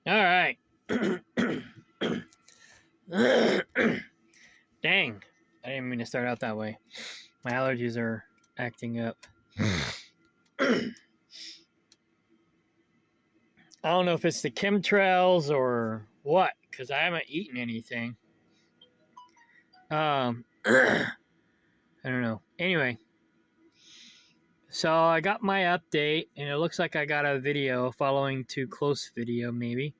All right. Dang. I didn't mean to start out that way. My allergies are acting up. I don't know if it's the chemtrails or what, because I haven't eaten anything. I don't know. Anyway, so I got my update, and it looks like I got a video following too close video, maybe,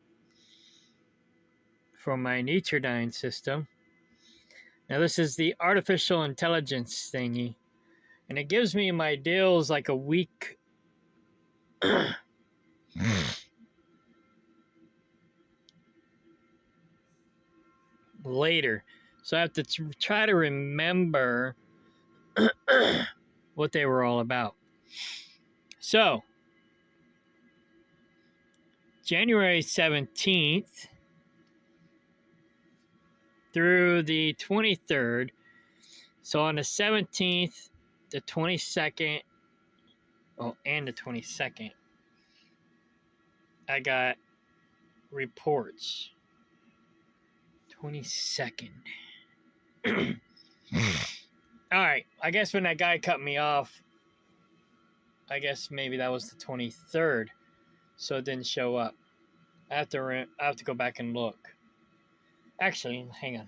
from my NetraDyne system. Now, this is the artificial intelligence thingy, and it gives me my deals like a week later. So I have to try to remember what they were all about. So, January 17th through the 23rd. So on the 17th, the 22nd, and the 22nd, I got reports. 22nd. All right, I guess when that guy cut me off, I guess maybe that was the 23rd, so it didn't show up. I have to go back and look. Actually, hang on.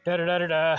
Da da da da da.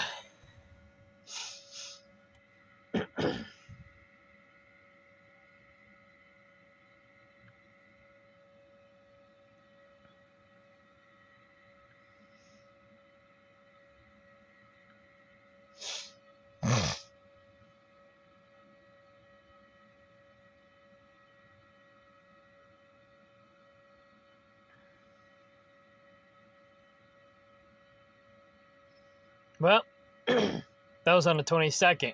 Well, that was on the 22nd.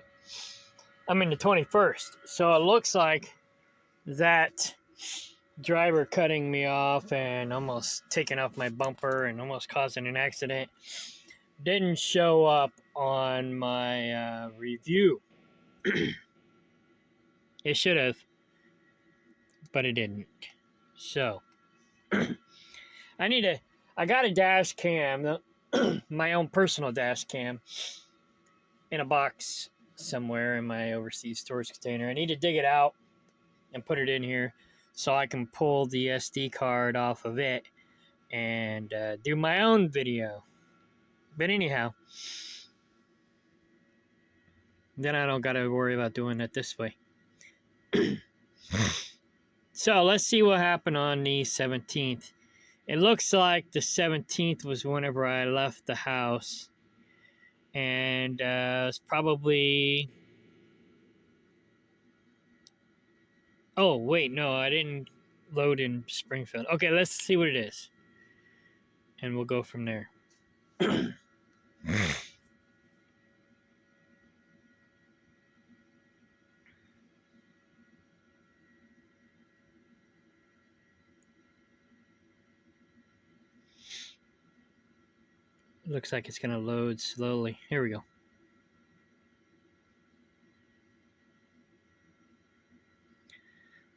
I mean the 21st. So it looks like that driver cutting me off and almost taking off my bumper and almost causing an accident didn't show up on my review. It should have, but it didn't. So I got a dash cam, my own personal dash cam, in a box somewhere in my overseas storage container. I need to dig it out and put it in here so I can pull the SD card off of it and do my own video. But anyhow, then I don't got to worry about doing it this way. So let's see what happened on the 17th. It looks like the 17th was whenever I left the house. And it's probably... Oh, wait, no, I didn't load in Springfield. Okay, let's see what it is. And we'll go from there. Looks like it's going to load slowly. Here we go.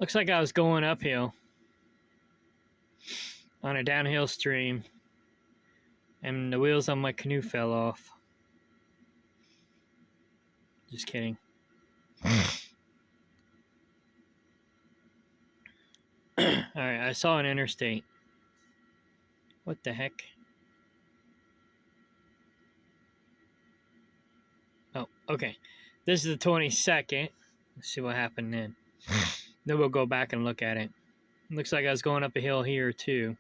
Looks like I was going uphill on a downhill stream, and the wheels on my canoe fell off. Just kidding. Alright, I saw an interstate. What the heck? Oh, okay. This is the 22nd. Let's see what happened then. Then we'll go back and look at it. Looks like I was going up a hill here too.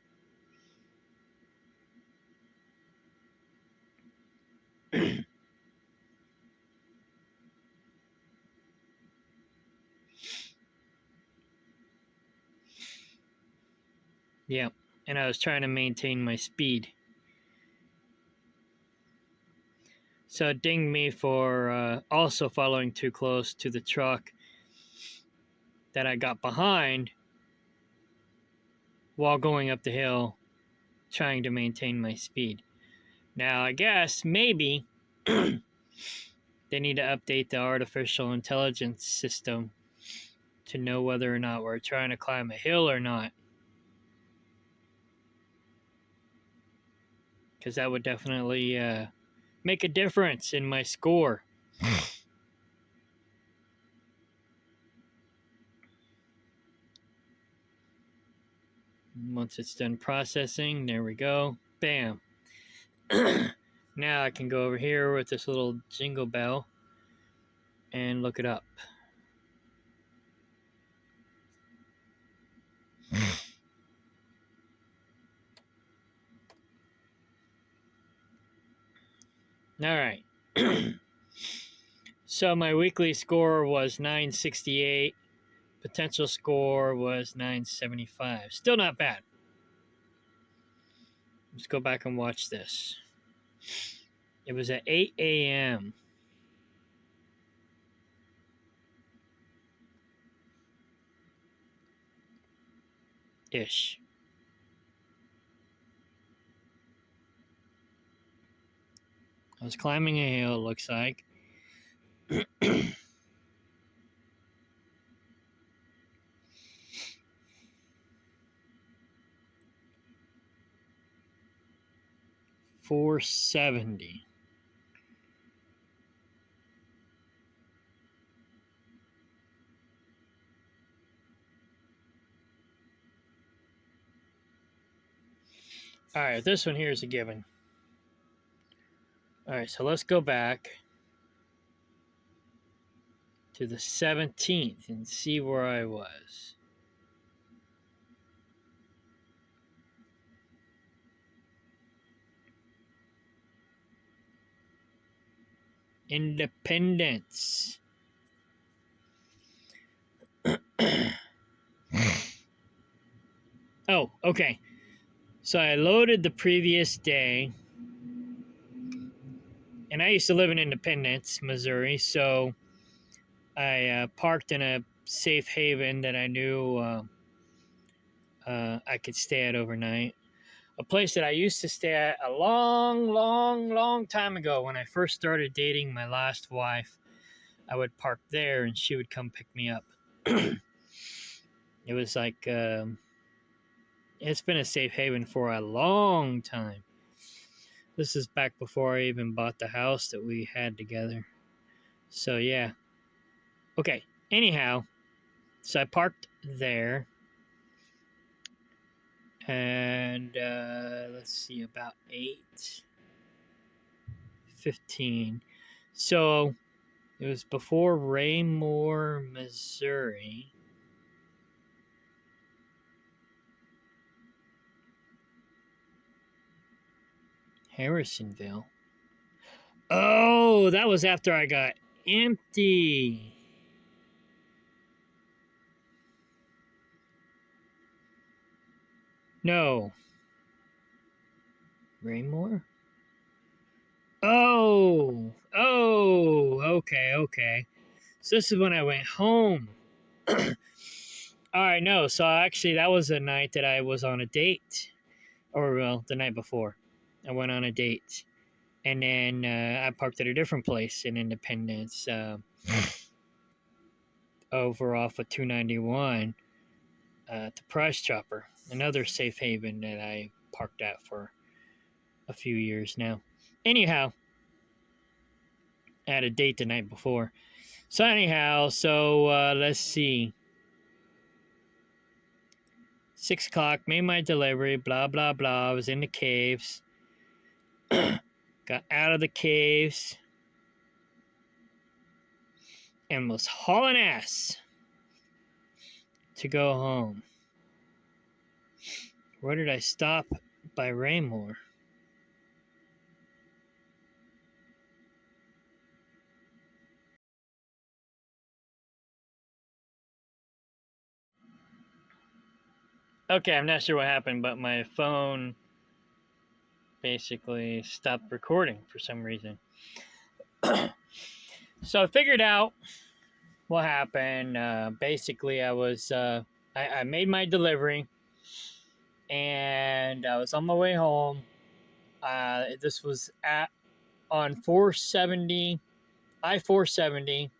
Yeah, and I was trying to maintain my speed. So it dinged me for also following too close to the truck that I got behind while going up the hill trying to maintain my speed. Now, I guess maybe they need to update the artificial intelligence system to know whether or not we're trying to climb a hill or not. Because that would definitely make a difference in my score. Once it's done processing, there we go. Bam. Now I can go over here with this little jingle bell and look it up. All right. So my weekly score was 968. Potential score was 975. Still not bad. Let's go back and watch this. It was at 8 a.m. ish. I was climbing a hill, it looks like. 470. All right, this one here is a given. All right, so let's go back to the 17th and see where I was. Independence. Oh, okay. So I loaded the previous day, and I used to live in Independence, Missouri, so I parked in a safe haven that I knew I could stay at overnight. A place that I used to stay at a long time ago when I first started dating my last wife. I would park there, and she would come pick me up. It was like, it's been a safe haven for a long time. This is back before I even bought the house that we had together. So, yeah. Okay, anyhow, so I parked there. And, let's see, about 8:15. So, it was before Raymore, Missouri. Harrisonville. Oh, that was after I got empty. No. Raymore? Oh, okay. So this is when I went home. All right, no. So actually, that was the night that I was on a date, or well, the night before, I went on a date, and then I parked at a different place in Independence, over off of 291, at the Price Chopper, another safe haven that I parked at for a few years now. Anyhow, I had a date the night before. So anyhow, let's see. 6 o'clock, made my delivery, blah, blah, blah. I was in the caves. Got out of the caves. And was hauling ass to go home. Where did I stop by Raymore? Okay, I'm not sure what happened, but my phone basically stopped recording for some reason. So I figured out what happened. Basically, I made my delivery, and I was on my way home, This was on 470, I-470.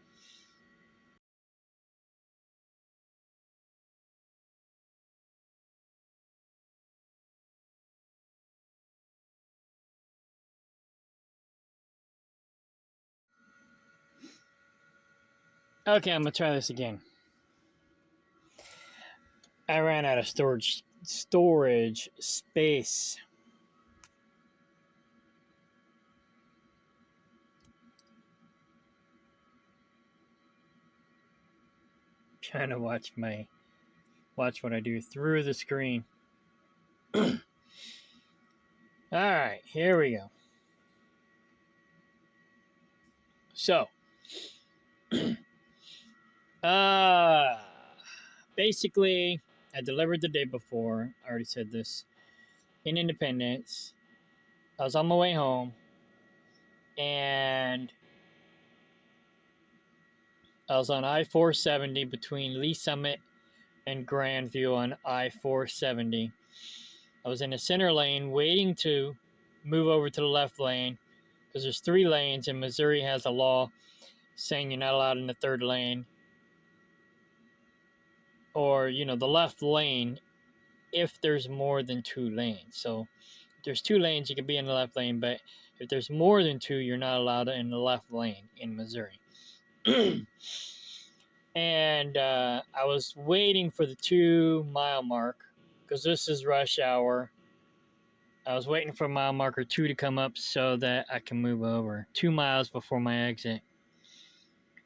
Okay, I'm gonna try this again. I ran out of storage space. Trying to watch what I do through the screen. All right, here we go. So, basically, I delivered the day before. I already said this. In Independence, I was on my way home, and I was on I-470 between Lee Summit and Grandview on I-470. I was in the center lane waiting to move over to the left lane because there's 3 lanes, and Missouri has a law saying you're not allowed in the 3rd lane, or the left lane, if there's more than 2 lanes. So if there's 2 lanes, you can be in the left lane, but if there's more than 2, you're not allowed in the left lane in Missouri. And I was waiting for the 2-mile mark because this is rush hour. I was waiting for mile marker 2 to come up so that I can move over 2 miles before my exit.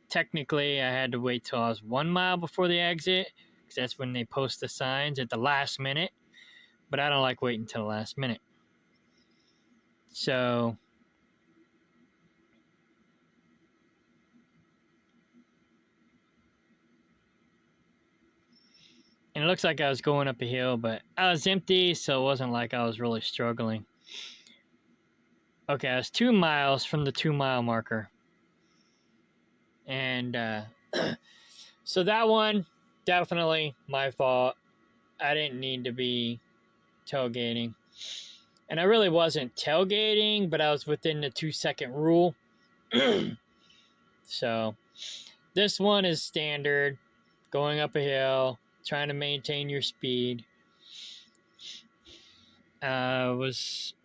Technically, I had to wait till I was 1 mile before the exit because that's when they post the signs at the last minute. But I don't like waiting till the last minute. So, and it looks like I was going up a hill, but I was empty, so it wasn't like I was really struggling. Okay, I was 2 miles from the 2-mile marker. And so that one, definitely my fault. I didn't need to be tailgating. And I really wasn't tailgating, but I was within the 2-second rule. So this one is standard, going up a hill, trying to maintain your speed. Was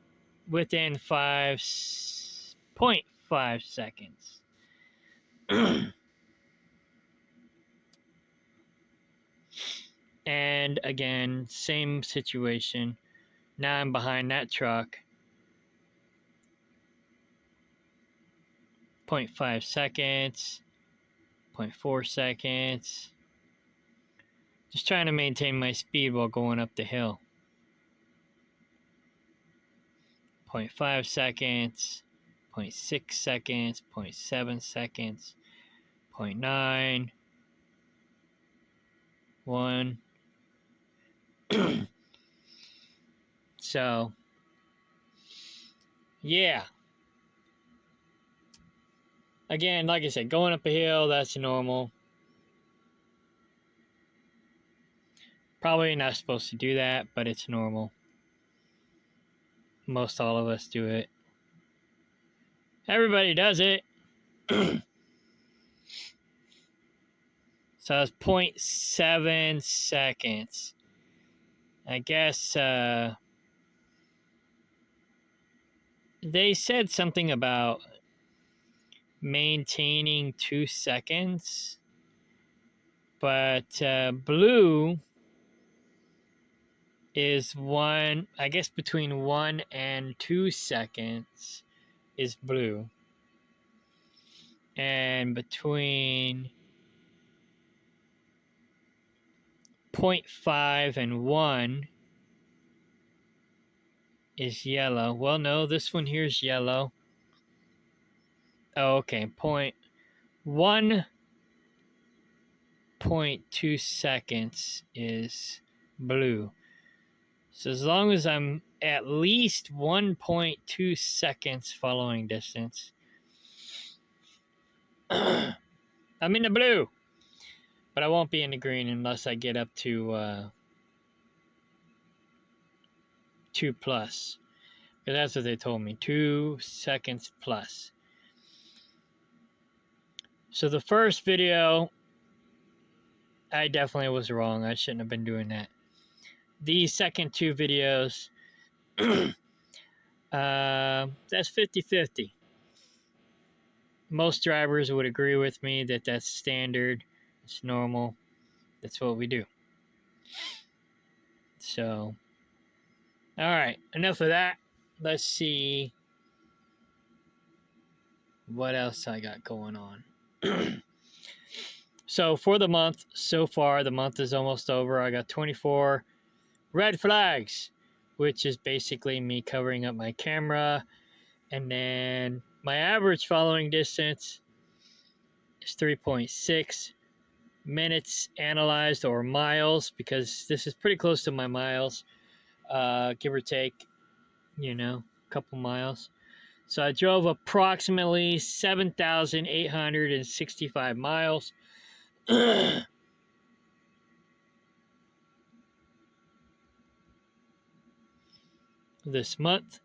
within 5.5 seconds. And again, same situation. Now I'm behind that truck. 0.5 seconds. 0.4 seconds. Just trying to maintain my speed while going up the hill. 0.5 seconds. 0.6 seconds. 0.7 seconds. 0.9. 1. So, yeah. Again, like I said, going up a hill, that's normal. Probably not supposed to do that, but it's normal. Most all of us do it. Everybody does it. So it's 0.7 seconds. I guess they said something about maintaining 2 seconds, but blue is I guess between 1 and 2 seconds is blue, and between 0.5 and 1 is yellow. Well, no, this one here is yellow. Oh, okay. 1.2 seconds is blue. So as long as I'm at least 1.2 seconds following distance, I'm in the blue. But I won't be in the green unless I get up to 2+. Because that's what they told me, 2 seconds plus. So the first video, I definitely was wrong. I shouldn't have been doing that. The second 2 videos, that's 50-50. Most drivers would agree with me that that's standard. It's normal. That's what we do. So, all right, enough of that. Let's see what else I got going on. So for the month, so far, the month is almost over. I got 24 red flags, which is basically me covering up my camera. And then my average following distance is 3.6 minutes analyzed, or miles, because this is pretty close to my miles, give or take, a couple miles. So I drove approximately 7,865 miles. This month.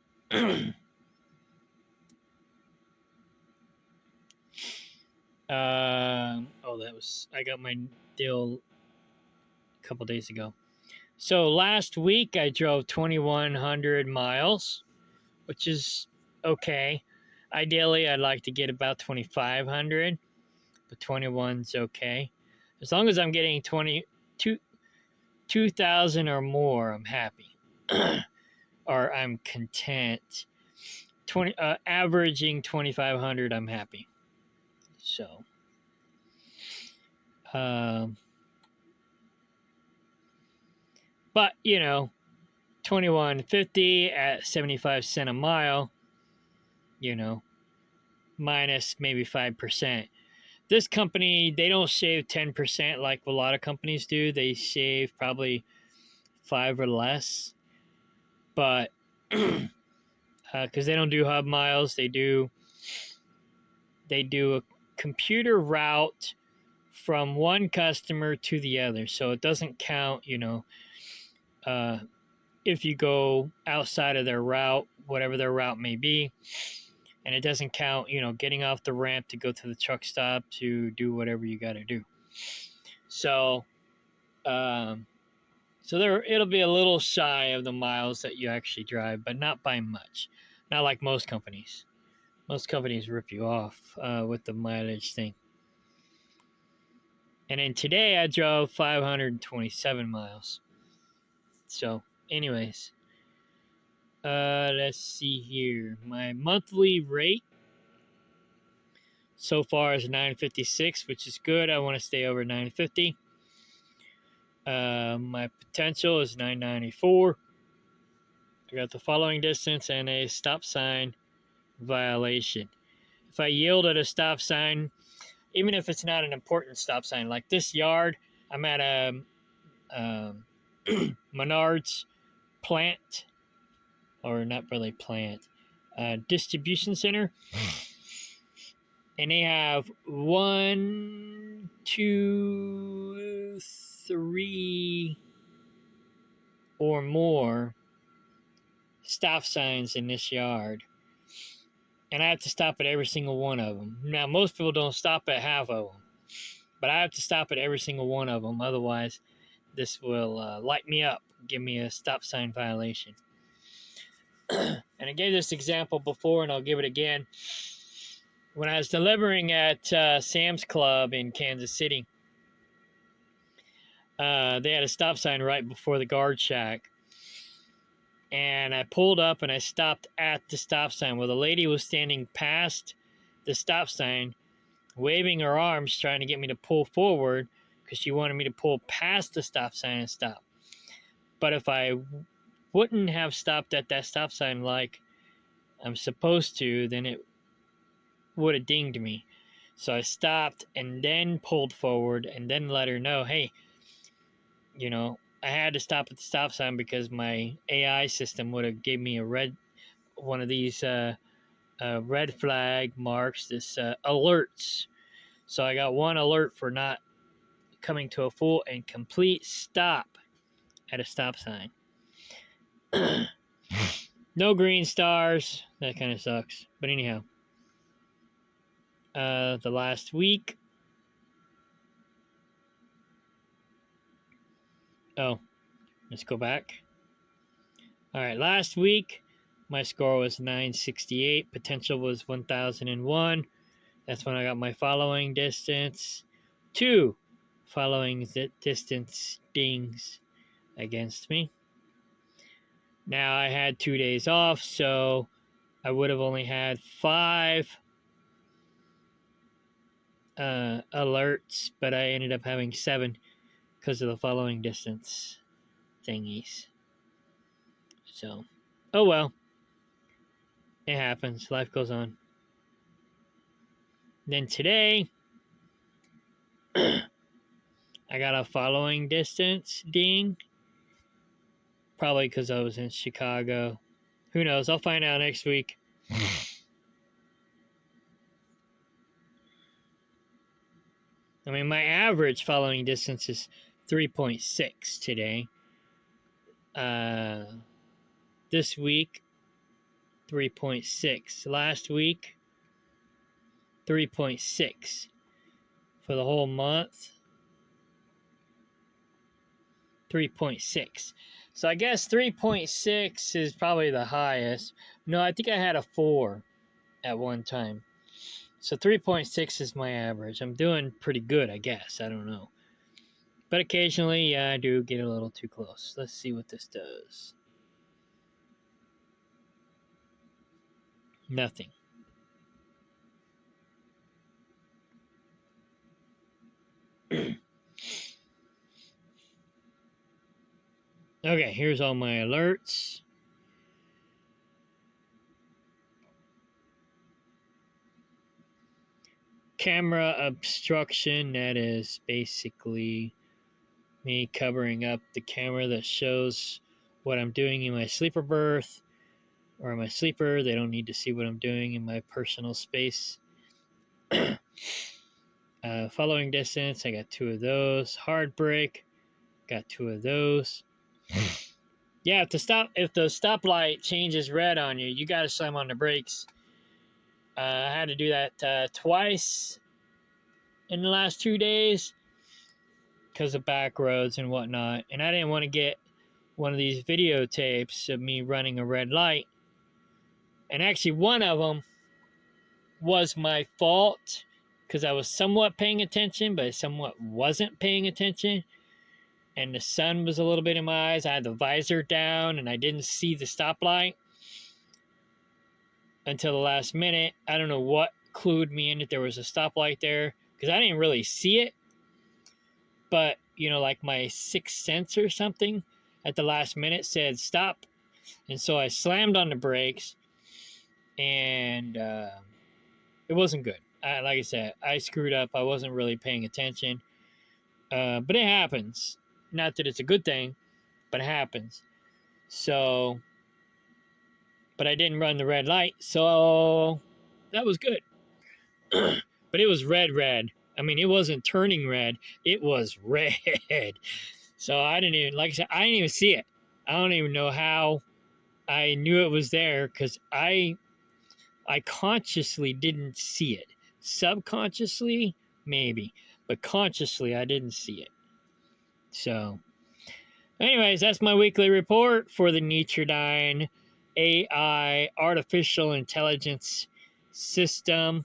I got my deal a couple days ago. So last week I drove 2,100 miles, which is okay. Ideally, I'd like to get about 2,500, but 21's okay. As long as I'm getting 2,000 or more, I'm happy. Or I'm content. Averaging 2,500, I'm happy. So, but 21.50 at 75 cents a mile, minus maybe 5%. This company, they don't shave 10% like a lot of companies do. They shave probably 5 or less. But because they don't do hub miles, they do a computer route from one customer to the other. So it doesn't count, if you go outside of their route, whatever their route may be. And it doesn't count, getting off the ramp to go to the truck stop to do whatever you got to do. So, it'll be a little shy of the miles that you actually drive, but not by much. Not like most companies. Most companies rip you off with the mileage thing. And then today I drove 527 miles. So, anyways, let's see here. My monthly rate so far is 956, which is good. I want to stay over 950. My potential is 994. I got the following distance and a stop sign violation. If I yield at a stop sign, even if it's not an important stop sign, like this yard, I'm at a Menards plant, or not really plant, distribution center. And they have 1, 2, 3 or more stop signs in this yard. And I have to stop at every single one of them. Now, most people don't stop at half of them, but I have to stop at every single one of them. Otherwise, this will light me up, give me a stop sign violation. And I gave this example before, and I'll give it again. When I was delivering at Sam's Club in Kansas City, they had a stop sign right before the guard shack. And I pulled up and I stopped at the stop sign. Well, the lady was standing past the stop sign, waving her arms, trying to get me to pull forward because she wanted me to pull past the stop sign and stop. But if I wouldn't have stopped at that stop sign like I'm supposed to, then it would have dinged me. So I stopped and then pulled forward and then let her know, hey, I had to stop at the stop sign because my AI system would have gave me one of these red flag marks, this alerts. So I got one alert for not coming to a full and complete stop at a stop sign. No green stars. That kind of sucks. But anyhow, the last week. Oh, let's go back. All right, last week my score was 968. Potential was 1001. That's when I got my following distance. 2 following distance dings against me. Now I had 2 days off, so I would have only had 5 alerts, but I ended up having 7 because of the following distance thingies. So, oh well. It happens. Life goes on. Then today, I got a following distance ding. Probably because I was in Chicago. Who knows? I'll find out next week. I mean, my average following distance is 3.6 today. This week, 3.6. Last week, 3.6. For the whole month, 3.6. So I guess 3.6 is probably the highest. No, I think I had a 4 at one time. So 3.6 is my average. I'm doing pretty good, I guess. I don't know. But occasionally, yeah, I do get a little too close. Let's see what this does. Nothing. Okay, here's all my alerts. Camera obstruction, that is basically me covering up the camera that shows what I'm doing in my sleeper berth or my sleeper. They don't need to see what I'm doing in my personal space. Following distance, I got 2 of those. Hard brake, got 2 of those. Yeah, if the stoplight changes red on you, you got to slam on the brakes. I had to do that twice in the last 2 days because of back roads and whatnot. And I didn't want to get one of these videotapes of me running a red light. And actually, one of them was my fault because I was somewhat paying attention, but somewhat wasn't paying attention. And the sun was a little bit in my eyes. I had the visor down and I didn't see the stoplight until the last minute. I don't know what clued me in that there was a stoplight there because I didn't really see it. But, you know, like my sixth sense or something at the last minute said stop. And so I slammed on the brakes and it wasn't good. Like I said, I screwed up. I wasn't really paying attention. But it happens. Not that it's a good thing, but it happens. So, but I didn't run the red light, so that was good. But it was red. I mean, it wasn't turning red. It was red. So I didn't even, like I said, I didn't even see it. I don't even know how I knew it was there because I consciously didn't see it. Subconsciously, maybe. But consciously, I didn't see it. So, anyways, that's my weekly report for the NetraDyne AI artificial intelligence system.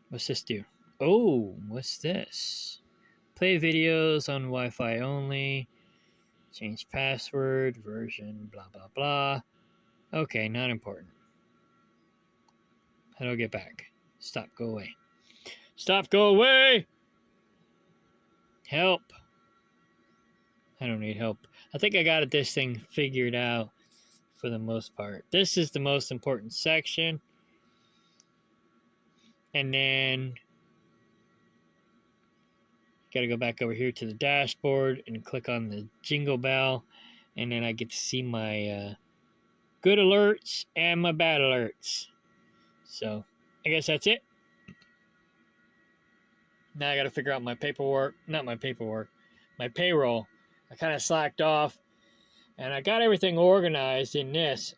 What's this do? Oh, what's this? Play videos on Wi-Fi only. Change password, version, blah, blah, blah. Okay, not important. How do I get back? Stop, go away. Stop, go away! Help. I don't need help. I think I got this thing figured out for the most part. This is the most important section. And then got to go back over here to the dashboard and click on the jingle bell. And then I get to see my good alerts and my bad alerts. So I guess that's it. Now I got to figure out my paperwork. Not my paperwork. My payroll. I kind of slacked off. And I got everything organized in this.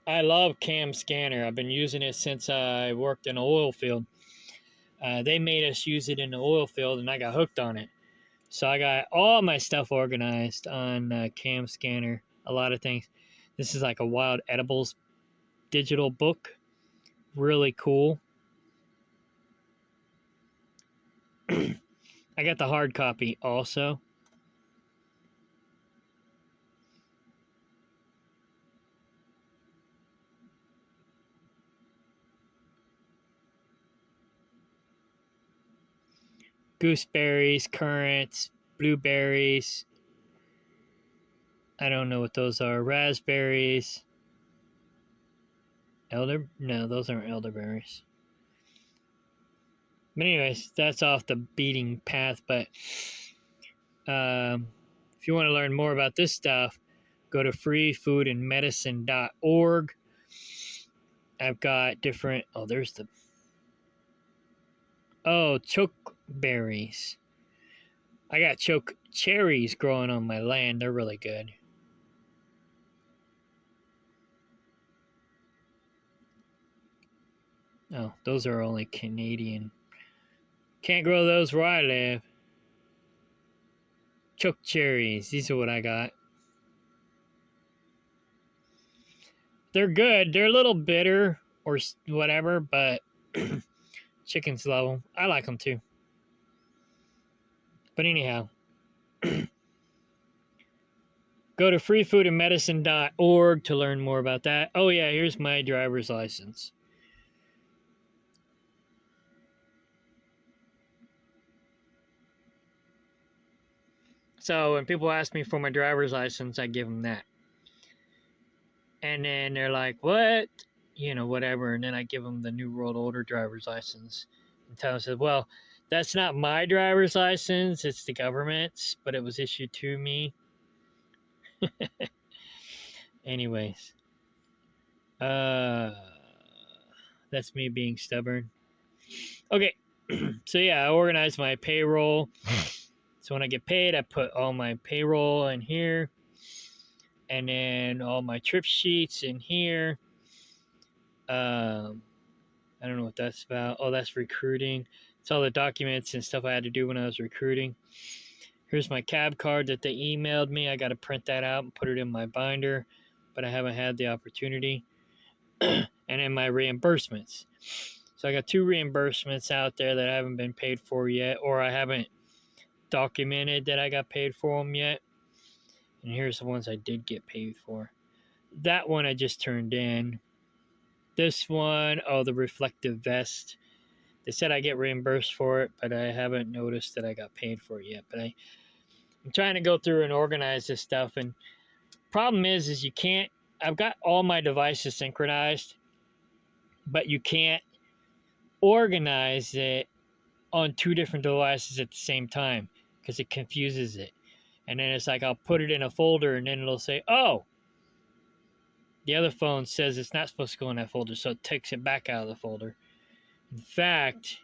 I love Cam Scanner. I've been using it since I worked in the oil field. They made us use it in the oil field, and I got hooked on it. So I got all my stuff organized on Cam Scanner. A lot of things. This is like a wild edibles digital book. Really cool. I got the hard copy also. Gooseberries, currants, blueberries. I don't know what those are. Raspberries. Elder? No, those aren't elderberries. But anyways, that's off the beating path. But if you want to learn more about this stuff, go to freefoodandmedicine.org. I've got different. Oh, there's the. Oh, chokeberries. I got choke cherries growing on my land. They're really good. Oh, those are only Canadian. Can't grow those where I live. Choke cherries. These are what I got. They're good. They're a little bitter or whatever, but chickens love them. I like them too. But anyhow, go to freefoodandmedicine.org to learn more about that. Oh, yeah, here's my driver's license. So when people ask me for my driver's license, I give them that. And then they're like, what? You know, whatever. And then I give them the New World Order driver's license. And tell them, said, well, that's not my driver's license. It's the government's, but it was issued to me. Anyways. That's me being stubborn. Okay. So yeah, I organized my payroll. So when I get paid, I put all my payroll in here. And then all my trip sheets in here. I don't know what that's about. Oh, that's recruiting. It's all the documents and stuff I had to do when I was recruiting. Here's my cab card that they emailed me. I got to print that out and put it in my binder, but I haven't had the opportunity. And then my reimbursements. So I got 2 reimbursements out there that I haven't been paid for yet, or I haven't documented that I got paid for them yet. And here's the ones I did get paid for. That one I just turned in. This one, oh, the reflective vest. They said I get reimbursed for it, but I haven't noticed that I got paid for it yet. But I'm trying to go through and organize this stuff. And problem is you can't. I've got all my devices synchronized, but you can't organize it on 2 different devices at the same time because it confuses it. And then it's like I'll put it in a folder and then it'll say, oh, the other phone says it's not supposed to go in that folder, so it takes it back out of the folder. In fact,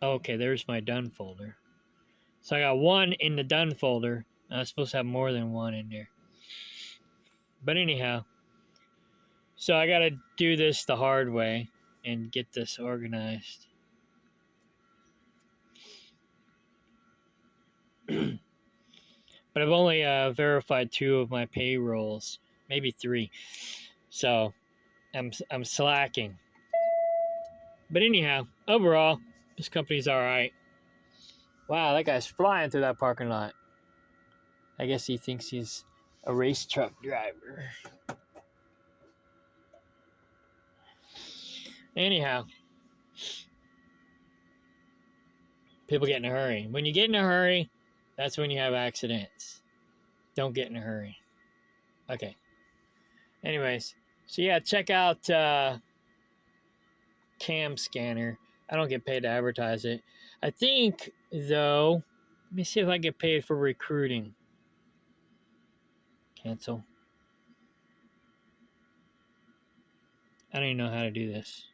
okay, there's my done folder. So I got 1 in the done folder. I'm supposed to have more than 1 in there. But anyhow, so I got to do this the hard way and get this organized. But I've only verified 2 of my payrolls, maybe 3. So I'm slacking. But anyhow, overall, this company's all right. Wow, that guy's flying through that parking lot. I guess he thinks he's a race truck driver. Anyhow, people get in a hurry. When you get in a hurry, that's when you have accidents. Don't get in a hurry. Okay. Anyways, so yeah, check out Cam Scanner. I don't get paid to advertise it. I think, though, let me see if I get paid for recruiting. Cancel. I don't even know how to do this.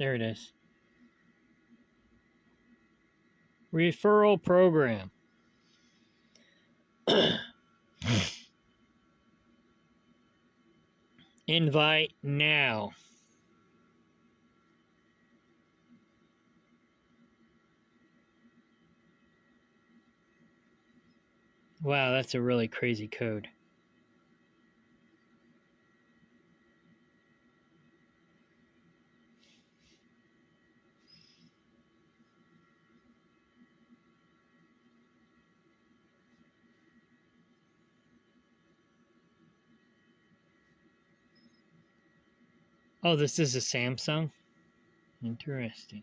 There it is. Referral program. Invite now. Wow, that's a really crazy code. Oh, this is a Samsung? Interesting.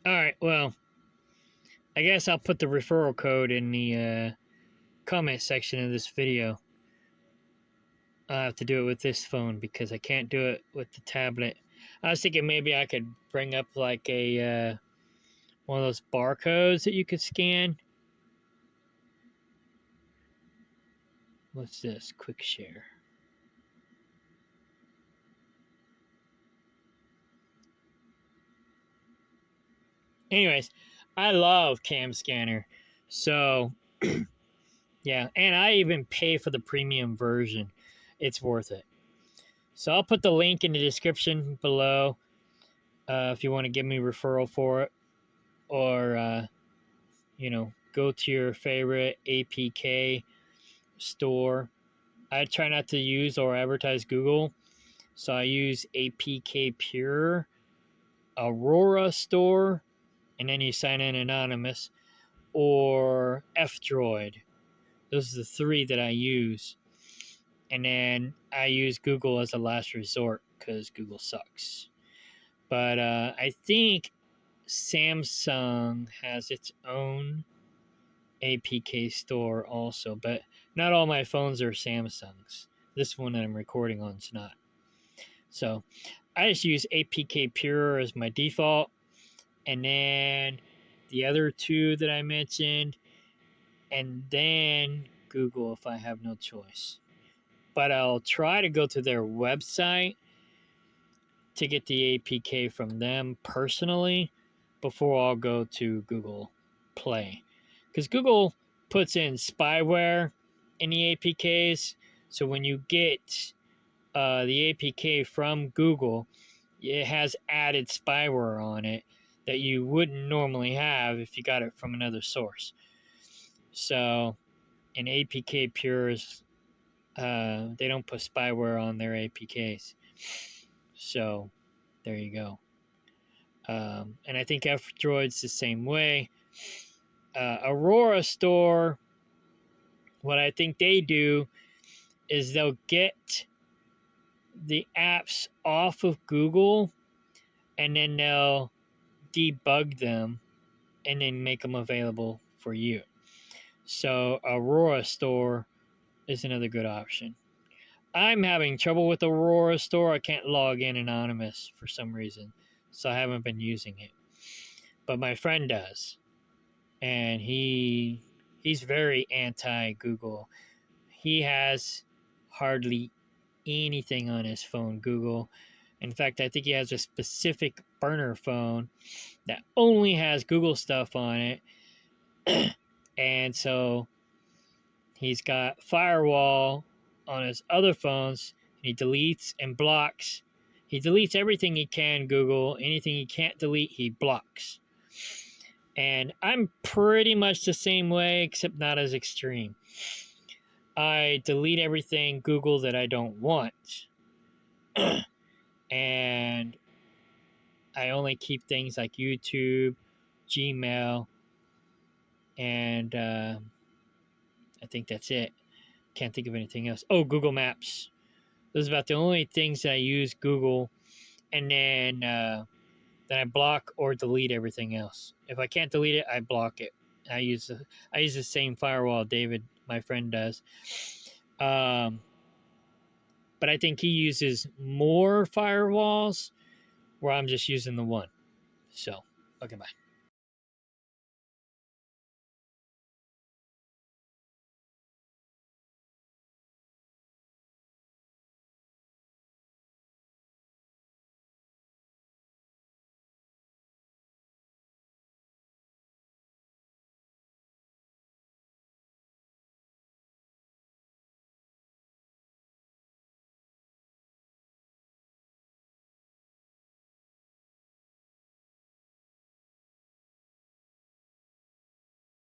Alright, well, I guess I'll put the referral code in the comment section of this video. I'll have to do it with this phone because I can't do it with the tablet. I was thinking maybe I could bring up like a one of those barcodes that you could scan. What's this? Quick share. Anyways, I love Cam Scanner. So, yeah, and I even pay for the premium version. It's worth it. So I'll put the link in the description below if you want to give me a referral for it, or go to your favorite APK store. I try not to use or advertise Google, so I use APK Pure, Aurora Store, and then you sign in anonymous, or F-Droid. Those are the three that I use. And then I use Google as a last resort because Google sucks. But I think Samsung has its own APK store also, but not all my phones are Samsungs. This one that I'm recording on is not. So I just use APK Pure as my default, and then the other two that I mentioned, and then Google if I have no choice. But I'll try to go to their website to get the APK from them personally before I'll go to Google Play. Because Google puts in spyware in the APKs, so when you get the APK from Google, it has added spyware on it that you wouldn't normally have if you got it from another source. So, in APK Pures, they don't put spyware on their APKs. So, there you go. And I think F-Droid's the same way. Aurora Store, what I think they do is they'll get the apps off of Google and then they'll debug them and then make them available for you. So Aurora Store is another good option. I'm having trouble with Aurora Store. I can't log in anonymous for some reason, so I haven't been using it. But my friend does, and he's very anti-Google. He has hardly anything on his phone Google. In fact, I think he has a specific burner phone that only has Google stuff on it. And so he's got firewall on his other phones. He deletes and blocks. He deletes everything he can Google. Anything he can't delete, he blocks. And I'm pretty much the same way, except not as extreme. I delete everything Google that I don't want. And I only keep things like YouTube, Gmail, and I think that's it. Can't think of anything else. Oh, Google Maps. Those are about the only things that I use Google, and then I block or delete everything else. If I can't delete it, I block it. I use the same firewall David, my friend, does. But I think he uses more firewalls, where I'm just using the one. So, okay, bye.